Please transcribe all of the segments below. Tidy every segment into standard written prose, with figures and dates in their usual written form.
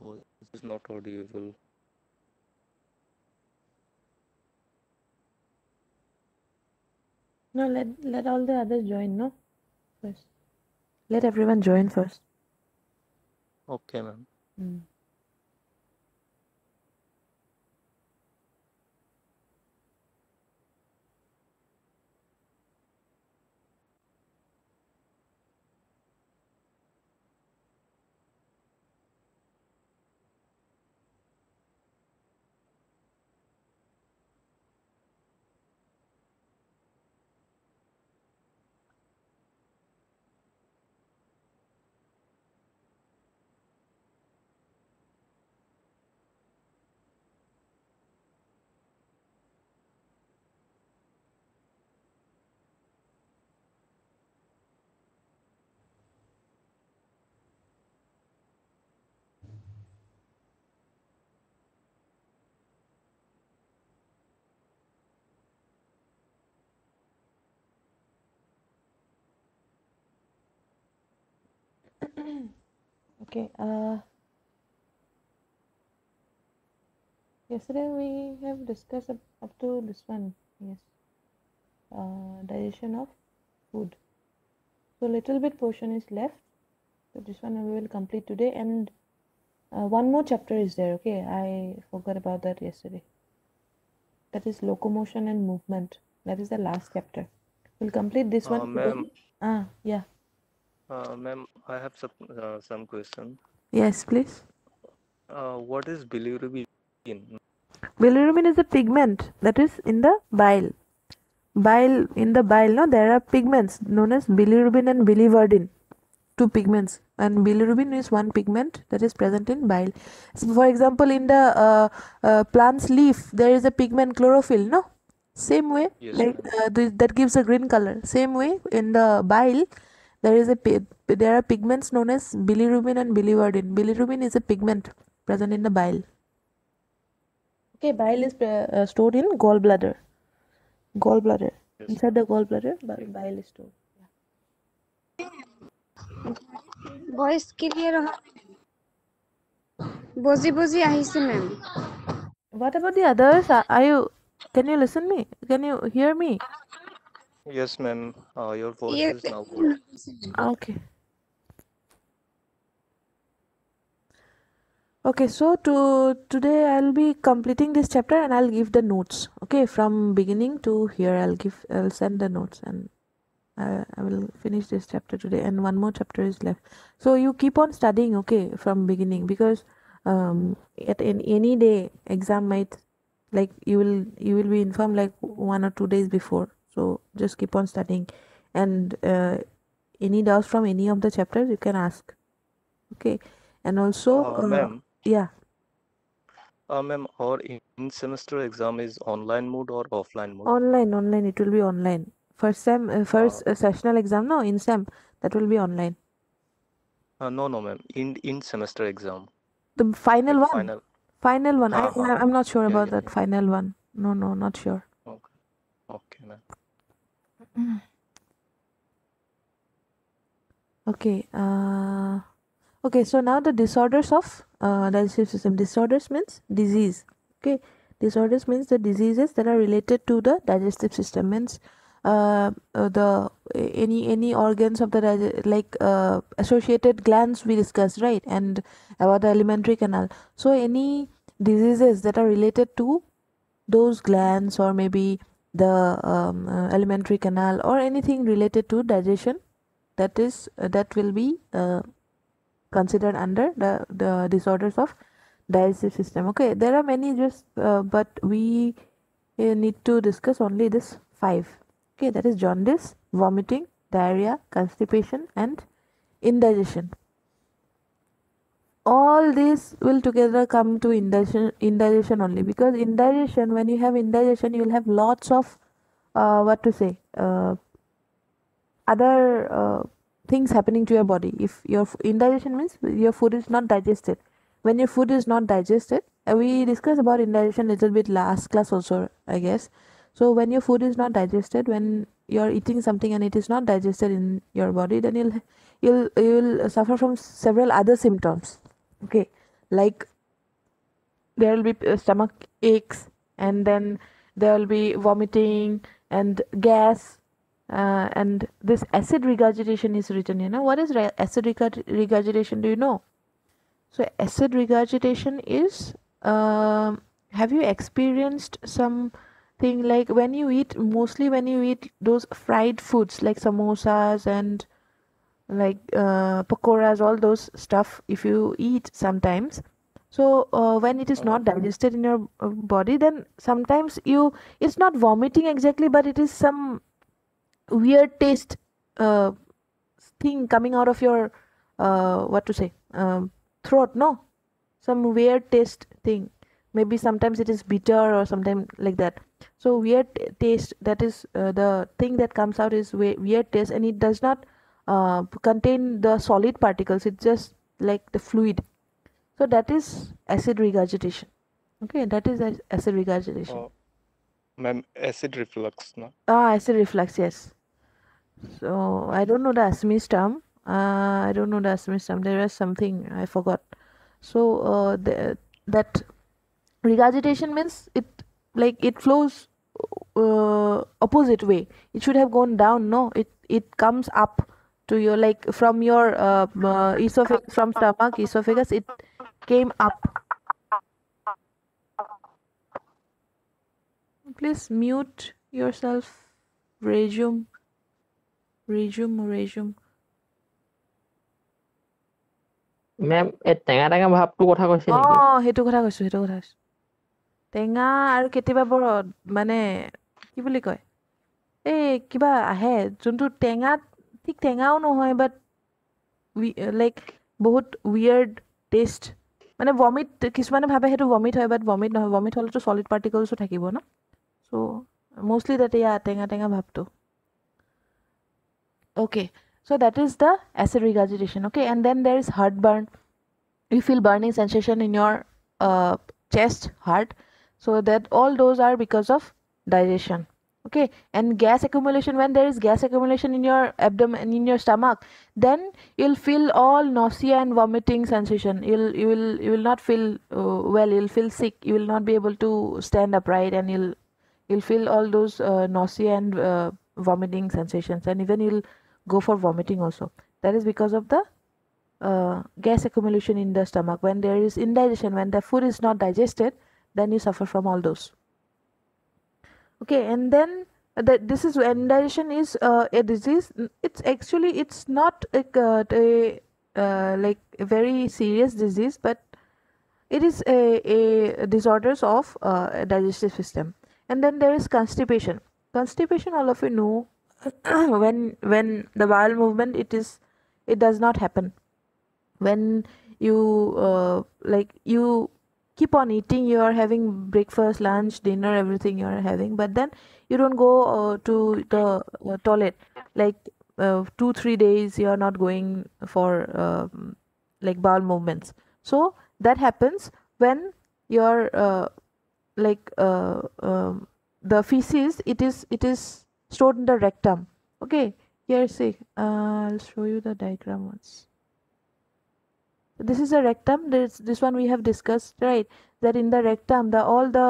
voice is not audible. No, let all the others join, no? First. Let everyone join first. Okay, ma'am. Mm. Okay. Yesterday we have discussed up to this one. Yes. Digestion of food. So little bit portion is left. So this one we will complete today, and one more chapter is there. Okay, I forgot about that yesterday. That is locomotion and movement. That is the last chapter. We'll complete this one today. Ma'am, Yeah. ma'am, I have some question. Yes, please. What is bilirubin? Bilirubin is a pigment that is in the bile. In the bile, no, there are pigments known as bilirubin and biliverdin. Two pigments, and bilirubin is one pigment that is present in bile. So for example, in the plant's leaf, there is a pigment chlorophyll. No, same way, Yes, like ma'am. that gives a green color. Same way, in the bile, there are pigments known as bilirubin and biliverdin. Bilirubin is a pigment present in the bile. Okay, bile is stored in gallbladder. Gallbladder. Yes. Inside the gallbladder, bile is stored. Voice clear বুজি বুজি আহিছে মেম What about the others? Are you? Can you listen me? Can you hear me? Yes, ma'am. Your voice is now good. Okay. Okay, so today I'll be completing this chapter and I'll give the notes. Okay, from beginning to here I'll send the notes, and I will finish this chapter today, and one more chapter is left. So you keep on studying, okay, from beginning, because at any day exam might, like, you will be informed like 1 or 2 days before. So just keep on studying, and any doubts from any of the chapters you can ask. Okay, and also Ma'am, yeah. ma'am, or in semester exam is online mode or offline mode? Online. It will be online. First Uh, sessional exam, no, in SEM, that will be online. no, ma'am. In semester exam, The final like one. final. Final one. Ha, ha. I'm not sure Yeah, about yeah, that yeah. final one. No, not sure. Okay, okay, ma'am. Okay. Okay. So now the disorders of digestive system. Disorders means disease. Okay. Disorders means the diseases that are related to the digestive system. Means the any organs of the like associated glands we discussed, right, and about the alimentary canal. So any diseases that are related to those glands, or maybe the alimentary canal, or anything related to digestion, that will be considered under the disorders of digestive system. Okay, there are many, just but we need to discuss only this 5. Okay, that is jaundice, vomiting, diarrhea, constipation, and indigestion. All these will together come to indigestion only, because indigestion, when you have indigestion, you will have lots of what to say, other things happening to your body. If your indigestion means your food is not digested. When your food is not digested, we discussed about indigestion a little bit last class also, I guess. So when your food is not digested, when you're eating something and it is not digested in your body, then you'll suffer from several other symptoms. Okay, like there will be stomach aches, and then there will be vomiting and gas, and this acid regurgitation is written. What is acid regurgitation? Do you know? So acid regurgitation is, have you experienced something like mostly when you eat those fried foods like samosas and like pakoras, all those stuff, if you eat sometimes, so when it is not digested in your body, then sometimes it's not vomiting exactly, but it is some weird taste uh, thing coming out of your what to say, throat, no, some weird taste thing. Maybe sometimes it is bitter or sometimes like that. So weird taste, that is the thing that comes out is weird taste, and it does not contain the solid particles, it's just like the fluid. So that is acid regurgitation. Okay, that is acid regurgitation. Ma'am, acid reflux, no? Acid reflux, yes. So I don't know the Assamese term. I don't know the Assamese term. There was something I forgot. So that regurgitation means it flows opposite way. It should have gone down. No, it comes up to your, like from your esophagus, from stomach esophagus. It came up. Please mute yourself. Resume. মেম এই টেঙা টেঙা ভাৱটো কথা কৈছে নেকি? সেইটো কথা কৈছো। টেঙা আৰু কেতিয়াবা বৰ মানে কি বুলি কয়, এই কিবা আহে যোনটো টেঙা, ঠিক টেঙাও নহয়, বাট লাইক বহুত উইয়াৰ্ড টেষ্ট, মানে ভমিট, কিছুমানে ভাবে সেইটো ভমিট হয়, বাট ভমিট নহয়। ভমিট হ'লেতো চলিড পাৰ্টিকলছো থাকিব ন। চ' মষ্টলি তাতে টেঙা ভাৱটো। Okay, so that is the acid regurgitation. Okay, and then there is heartburn. You feel burning sensation in your chest, heart. So that all those are because of digestion. Okay, and gas accumulation, when there is gas accumulation in your abdomen, in your stomach, then you'll feel all nausea and vomiting sensation. You will not feel well. You'll feel sick. You will not be able to stand upright, and you'll feel all those nausea and vomiting sensations, and even you'll go for vomiting also. That is because of the gas accumulation in the stomach. When there is indigestion, when the food is not digested, then you suffer from all those. Okay, and then this is indigestion is a disease. It's not like a very serious disease, but it is a disorders of digestive system. And then there is constipation. Constipation, all of you know, when the bowel movement, it does not happen. When you you keep on eating, you are having breakfast, lunch, dinner, everything you are having, but then you don't go to the toilet, like 2-3 days you are not going for like bowel movements. So that happens when your the feces, it is stored in the rectum. Okay, here see, I'll show you the diagram once. This is a rectum. This one we have discussed, right? That in the rectum, all the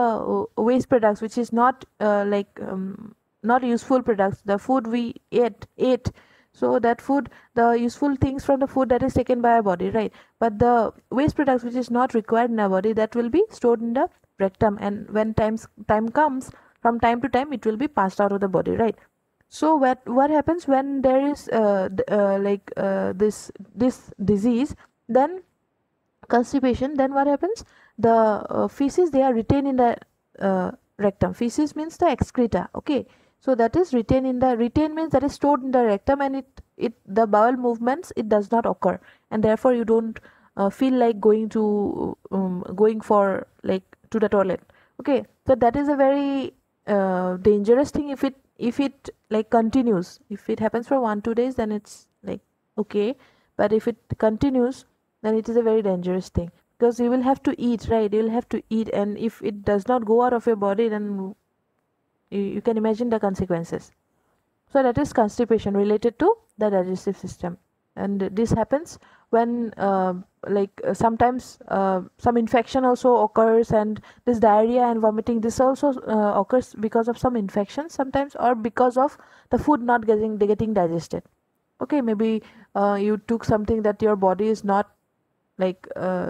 waste products, which is not not useful products, the food we ate. So that food, the useful things from the food, that is taken by our body, right? But the waste products which is not required in our body, that will be stored in the rectum, and when time comes, from time to time, it will be passed out of the body, right? So what happens when there is this disease, then constipation, then what happens, the feces, they are retained in the rectum. Feces means the excreta. Okay, so that is retained means that is stored in the rectum, and the bowel movements, it does not occur, and therefore you don't feel like going for like to the toilet. Okay, so that is a very dangerous thing. If it like continues, if it happens for 1-2 days, then it's like okay, but if it continues, then it is a very dangerous thing, because you will have to eat, right? You will have to eat, and if it does not go out of your body, then you can imagine the consequences. So that is constipation related to the digestive system, and this happens when sometimes some infection also occurs, and this diarrhea and vomiting, this also occurs because of some infection sometimes, or because of the food not getting digested. Okay, maybe you took something that your body is not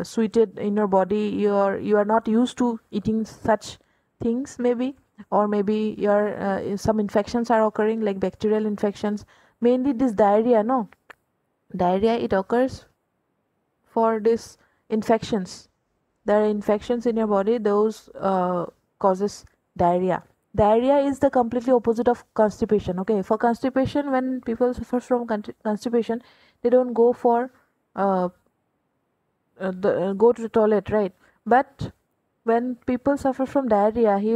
suited in your body, you are not used to eating such things maybe, or maybe your some infections are occurring, like bacterial infections. Mainly this diarrhea, no, diarrhea, it occurs for this infections. There are infections in your body, those causes diarrhea. Diarrhea is the completely opposite of constipation. Okay, for constipation, when people suffer from constipation, they don't go for uh, go to the toilet, right? But when people suffer from diarrhea, he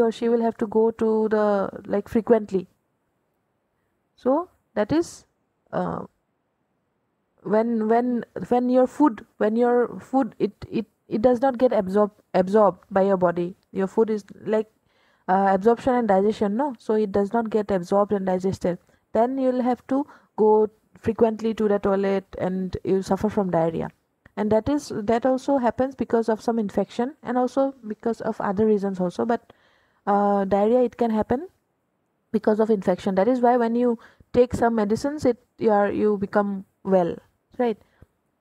or she will have to go to the frequently. So that is uh, when your food it does not get absorbed by your body. Your food is like absorption and digestion, no, so it does not get absorbed and digested, then you'll have to go frequently to the toilet and you suffer from diarrhea. And that also happens because of some infection, and also because of other reasons also, but diarrhea, it can happen because of infection. That is why when you take some medicines, you become well, right?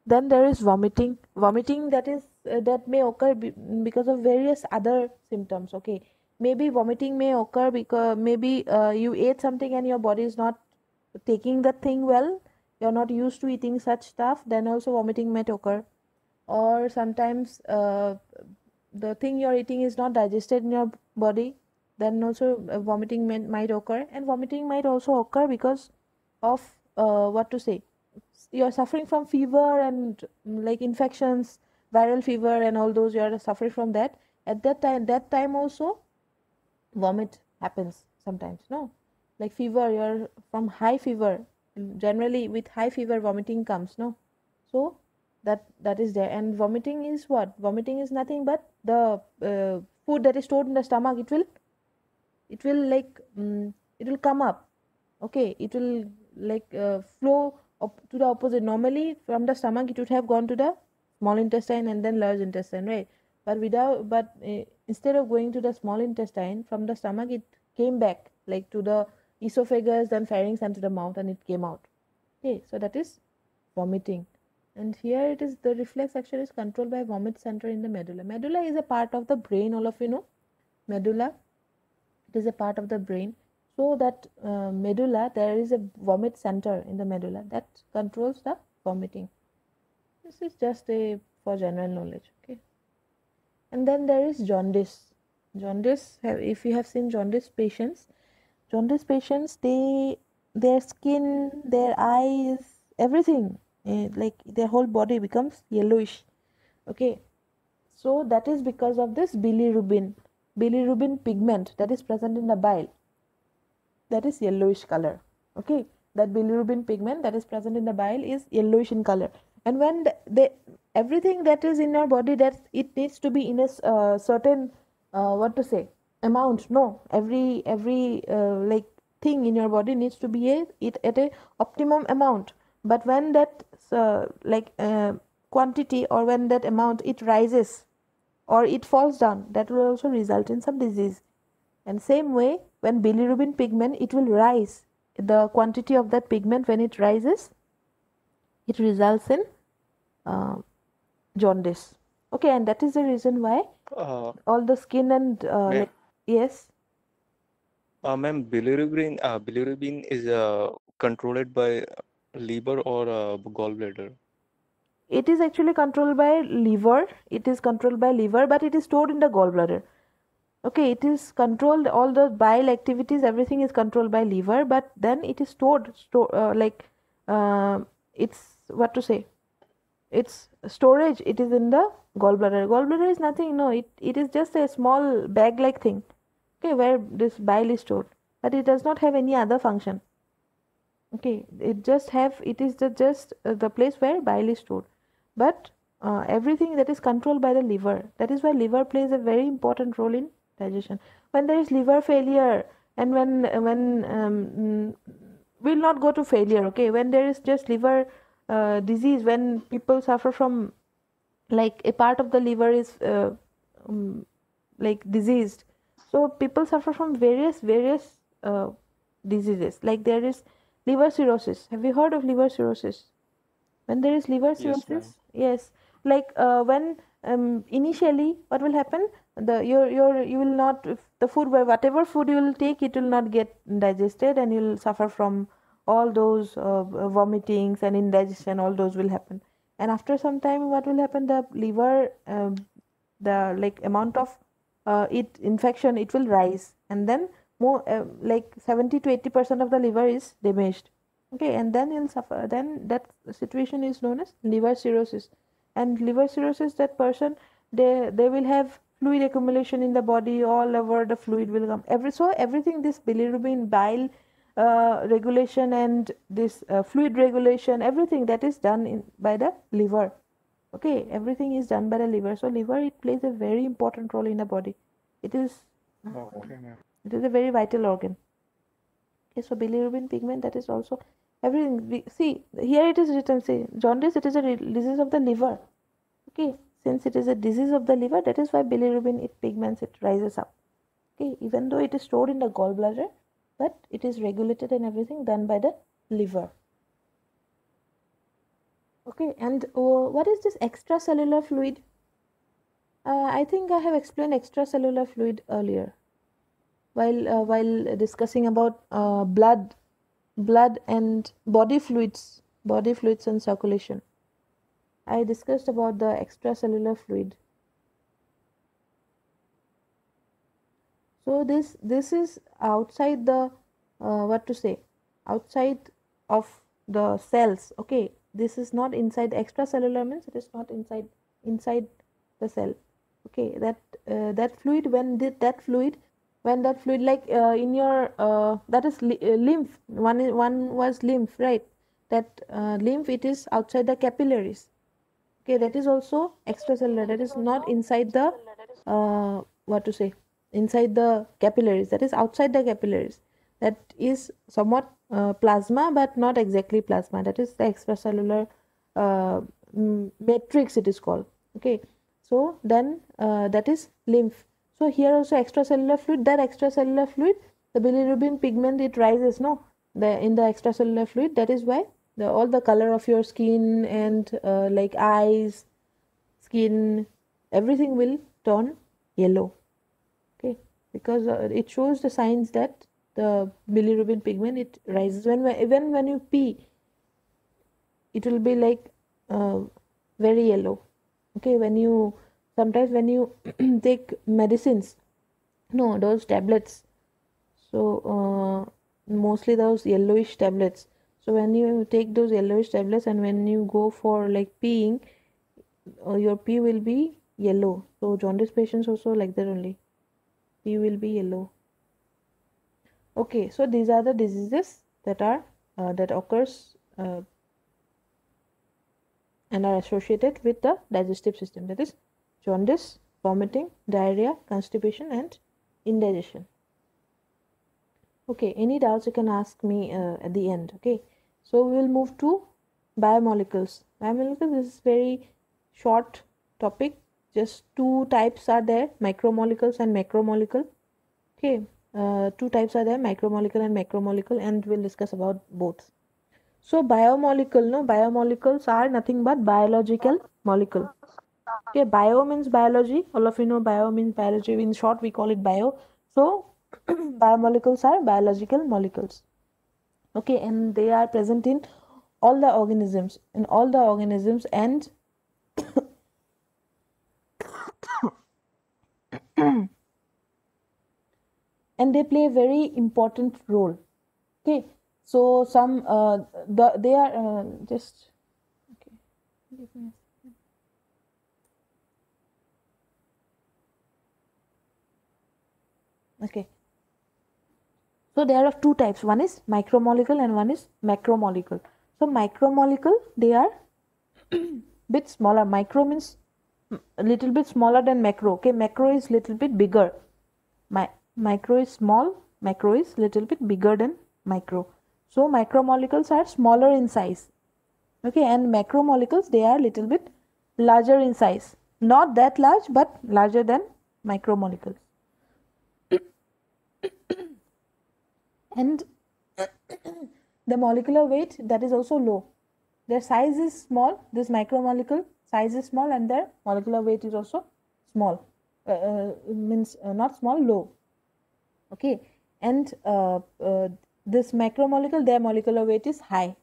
Then there is vomiting, that is that may occur because of various other symptoms. Okay, maybe vomiting may occur because maybe you ate something and your body is not taking that thing well, you're not used to eating such stuff, then also vomiting might occur. Or sometimes the thing you're eating is not digested in your body, then also vomiting might occur. And vomiting might also occur because of what to say, you're suffering from fever and infections, viral fever and all those, you're suffering from that. At that time also vomit happens sometimes, no, like fever, you're from high fever, generally with high fever vomiting comes, no. So that is there. And vomiting is what? Vomiting is nothing but the food that is stored in the stomach, it will come up. Okay, it will flow up to the opposite. Normally from the stomach it would have gone to the small intestine and then large intestine, right? But instead of going to the small intestine from the stomach, it came back to the esophagus, then pharynx, and to the mouth, and it came out. Okay, so that is vomiting. And here it is, the reflex action is controlled by vomit center in the medulla. Medulla is a part of the brain, all of you know. Medulla, it is a part of the brain. So that medulla, there is a vomit center in the medulla that controls the vomiting. This is just for general knowledge. Okay. And then there is jaundice. Jaundice, if you have seen jaundice patients, their skin, their eyes, everything, their whole body becomes yellowish. Okay, so that is because of this bilirubin pigment that is present in the bile, that is yellowish color. Okay, that bilirubin pigment that is present in the bile is yellowish in color. And when everything that is in our body, that it needs to be in a certain what to say, amount, no, every thing in your body needs to be at a optimum amount. But when that quantity, or when that amount it rises or it falls down, that will also result in some disease. And same way, when bilirubin pigment, it will rise, the quantity of that pigment, when it rises, it results in jaundice. Okay, and that is the reason why all the skin and Ma'am, yes. ma'am, bilirubin is controlled by liver or gallbladder. It is actually controlled by liver. It is controlled by liver, but it is stored in the gallbladder. Okay, it is controlled, all the bile activities, everything is controlled by liver, but then it is stored it's what to say, its storage, it is in the gallbladder. Gallbladder is nothing, no, it is just a small bag like thing, okay, where this bile is stored, but it does not have any other function. Okay, it is just the place where bile is stored. But everything that is controlled by the liver, that is why liver plays a very important role in digestion. When there is liver failure, and when we'll not go to failure, okay, when there is just liver disease, when people suffer from, like, a part of the liver is like diseased, so people suffer from various diseases. Like there is liver cirrhosis. Have you heard of liver cirrhosis? When there is liver Yes, ma'am. cirrhosis, yes, like when initially what will happen, you will not, if the food, whatever food you will take, it will not get digested, and you will suffer from all those vomitings and indigestion, all those will happen. And after some time, what will happen, the liver, the like amount of it infection, it will rise, and then more like 70 to 80% of the liver is damaged. Okay, and then you'll suffer, then that situation is known as liver cirrhosis. And liver cirrhosis, that person, they will have fluid accumulation in the body, all over the fluid will come, everything, this bilirubin, bile regulation, and this fluid regulation, everything that is done by the liver. Okay, everything is done by the liver. So liver, it plays a very important role in the body. It is Okay, ma'am. it is a very vital organ. Okay, so bilirubin pigment, that is also everything. See, here it is written, say jaundice, it is a disease of the liver. Okay, since it is a disease of the liver, that is why bilirubin, it pigments, it rises up. Okay, even though it is stored in the gallbladder, but it is regulated and everything done by the liver. Okay, and what is this extracellular fluid? I think I have explained extracellular fluid earlier while discussing about blood and body fluids and circulation. I discussed about the extracellular fluid. So this is outside the outside of the cells. Okay, this is not inside. Extracellular means it is not inside the cell. Okay, that fluid, when that fluid like in your that is lymph, one was lymph, right? That lymph, it is outside the capillaries. Okay, that is also extracellular, that is not inside the inside the capillaries, that is outside the capillaries. That is somewhat plasma, but not exactly plasma. That is the extracellular matrix, it is called. Okay, so then that is lymph. So here also extracellular fluid, that extracellular fluid, the bilirubin pigment, it rises, no, in the extracellular fluid. That is why all the color of your skin and like eyes, skin, everything will turn yellow. Okay, because it shows the signs that the bilirubin pigment, it rises. Even when you pee, it will be like very yellow. Okay, sometimes when you take medicines, no, those tablets, so mostly those yellowish tablets. So when you take those yellowish tablets, and when you go for like peeing, your pee will be yellow. So jaundice patients also like that only, pee will be yellow. Okay, so these are the diseases that are that occurs and are associated with the digestive system. That is jaundice, vomiting, diarrhea, constipation, and indigestion. Okay, any doubts you can ask me at the end. Okay, so we will move to biomolecules. Biomolecules is very short topic. Just two types are there, micromolecules and macromolecule. Okay, two types are there, micromolecule and macromolecule, and we'll discuss about both. So biomolecules are nothing but biological molecule. Okay, bio means biology. All of you know bio means biology. In short, we call it bio. So biomolecules are biological molecules. Okay, and they are present in all the organisms, and and they play a very important role. Okay, so some they are just okay. Okay, so there are two types. One is micromolecule and one is macromolecule. So micromolecule, they are bit smaller. Micro means a little bit smaller than macro. Okay, macro is little bit bigger. Micro is small, macro is little bit bigger than micro. So micromolecules are smaller in size. Okay, and macromolecules, they are little bit larger in size, not that large but larger than micromolecules. And the molecular weight, that is also low. Their size is small, this macromolecule size is small, and their molecular weight is also small, means not small, low. Okay, and this macromolecule, their molecular weight is high.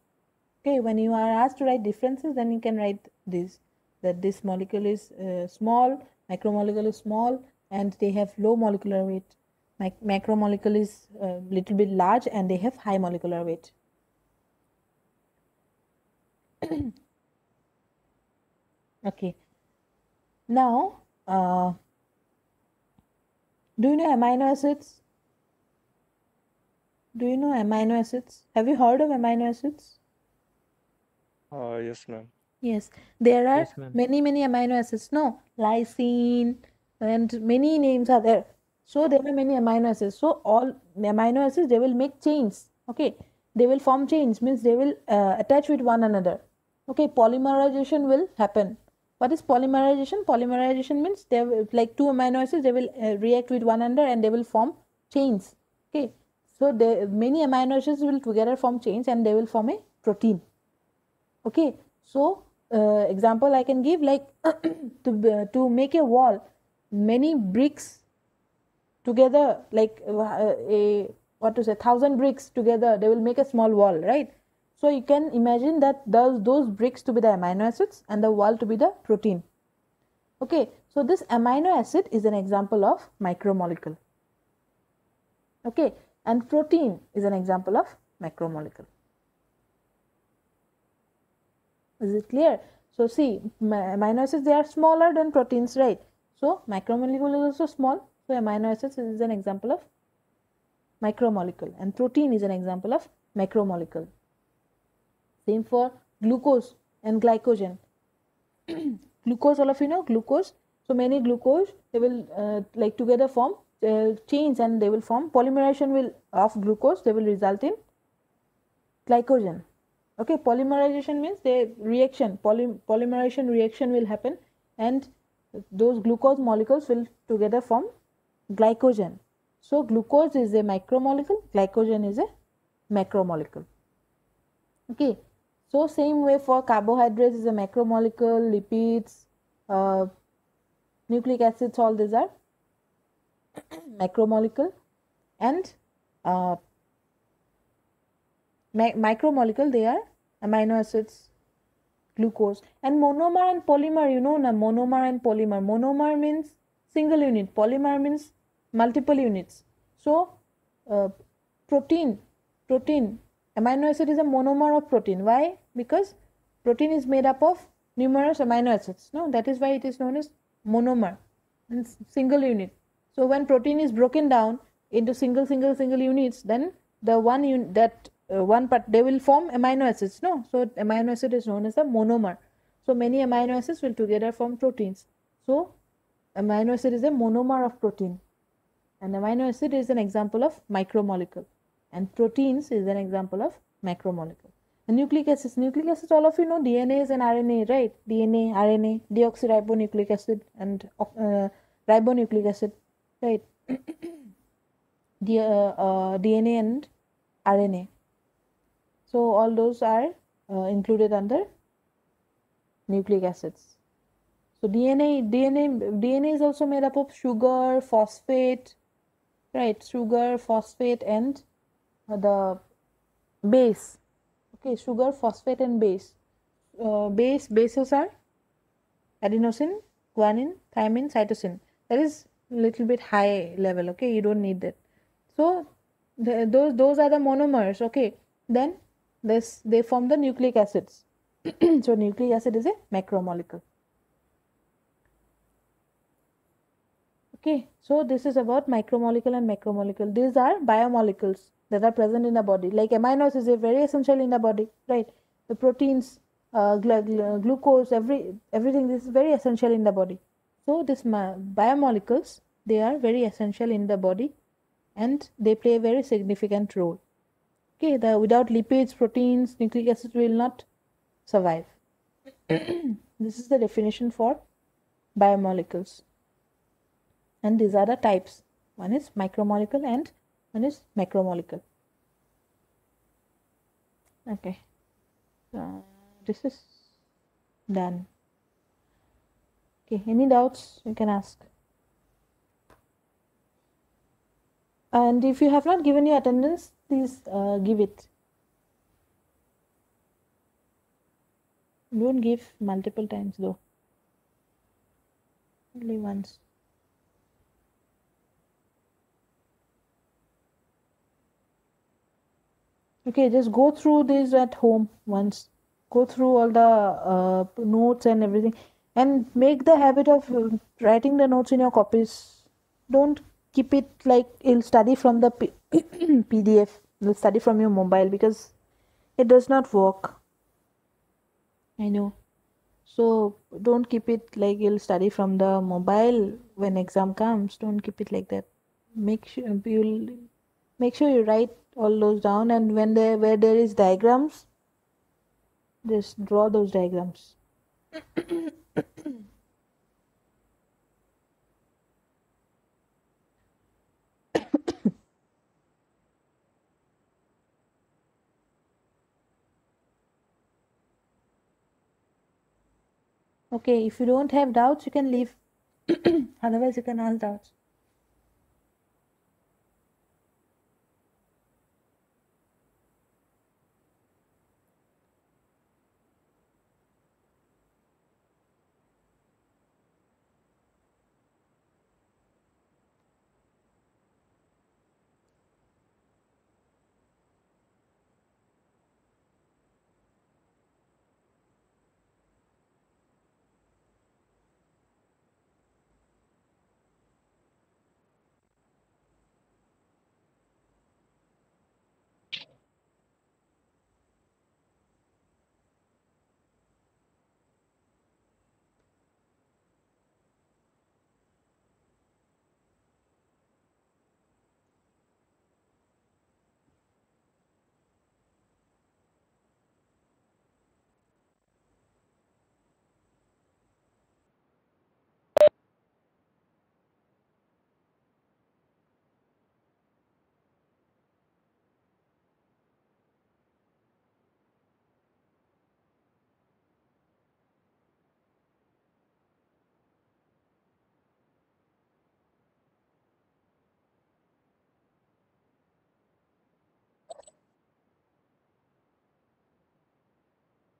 Okay, when you are asked to write differences, then you can write this, that this molecule is small, macromolecule is small, and they have low molecular weight. Macromolecule is a little bit large and they have high molecular weight. Okay, now do you know amino acids? Do you know amino acids? Have you heard of amino acids? Yes, ma'am. Yes, there are Yes, ma'am. many amino acids. No, lysine and many names are there. So there are many amino acids. So all amino acids, they will make chains. Okay, they will form chains, means they will attach with one another. Okay, polymerization will happen. What is polymerization? Polymerization means they will, like two amino acids, they will react with one another and they will form chains. Okay, so many amino acids will together form chains and they will form a protein. Okay, so example I can give, like to make a wall, many bricks together, like a what to say, 1,000 bricks together, they will make a small wall, right? So you can imagine that those bricks to be the amino acids and the wall to be the protein. Okay, so this amino acid is an example of micromolecule. Okay, and protein is an example of macromolecule. Is it clear? So see, amino acids, they are smaller than proteins, right? So macromolecule is also small. So amino acids is an example of micromolecule, and protein is an example of macromolecule. Same for glucose and glycogen. Glucose, all of you know glucose. So many glucose, they will like together form chains and they will form polymerization will of glucose, they will result in glycogen. Okay, polymerization means the reaction, polymerization reaction will happen and those glucose molecules will together form glycogen. So glucose is a micromolecule, glycogen is a macromolecule. Okay, so same way for carbohydrates is a macromolecule, lipids, nucleic acids, all these are macromolecule, and micromolecule, they are amino acids, glucose, and monomer and polymer, you know na, monomer and polymer. Monomer means single unit, polymer means multiple units. So protein, amino acid is a monomer of protein. Why? Because protein is made up of numerous amino acids. No, that is why it is known as monomer, means single unit. So when protein is broken down into single units, then the one part, they will form amino acids. No, so amino acid is known as a monomer. So many amino acids will together form proteins. So amino acid is a monomer of protein, and amino acid is an example of micromolecule, and proteins is an example of macromolecule. And nucleic acids, all of you know DNAs and RNA, right? DNA, RNA, deoxyribonucleic acid and ribonucleic acid, right? DNA and RNA. So all those are included under nucleic acids. So DNA is also made up of sugar, phosphate, right? Sugar, phosphate, and the base. Okay, sugar, phosphate, and base. Bases are adenosine, guanine, thymine, cytosine. That is a little bit high level. Okay, you don't need that. So those are the monomers. Okay, then they form the nucleic acids. So nucleic acid is a macromolecule. Okay, so this is about micromolecule and macromolecule. These are biomolecules that are present in the body. Like amino acids are very essential in the body, right? The proteins, glucose, everything, this is very essential in the body. So this biomolecules, they are very essential in the body and they play a very significant role. Okay, without lipids, proteins, nucleic acids will not survive. This is the definition for biomolecules. And these are the types. One is micromolecule and one is macromolecule. Okay. This is done. Okay, any doubts you can ask. And if you have not given your attendance, please give it. Don't give multiple times though. Only once. Okay, just go through this at home once. Go through all the notes and everything, and make the habit of writing the notes in your copies. Don't keep it like you'll study from the PDF. You'll study from your mobile because it does not work. I know. So don't keep it like you'll study from the mobile when exam comes. Don't keep it like that. Make sure you write all those down, and where there is diagrams, just draw those diagrams. Okay, if you don't have doubts, you can leave. Otherwise, you can ask doubts.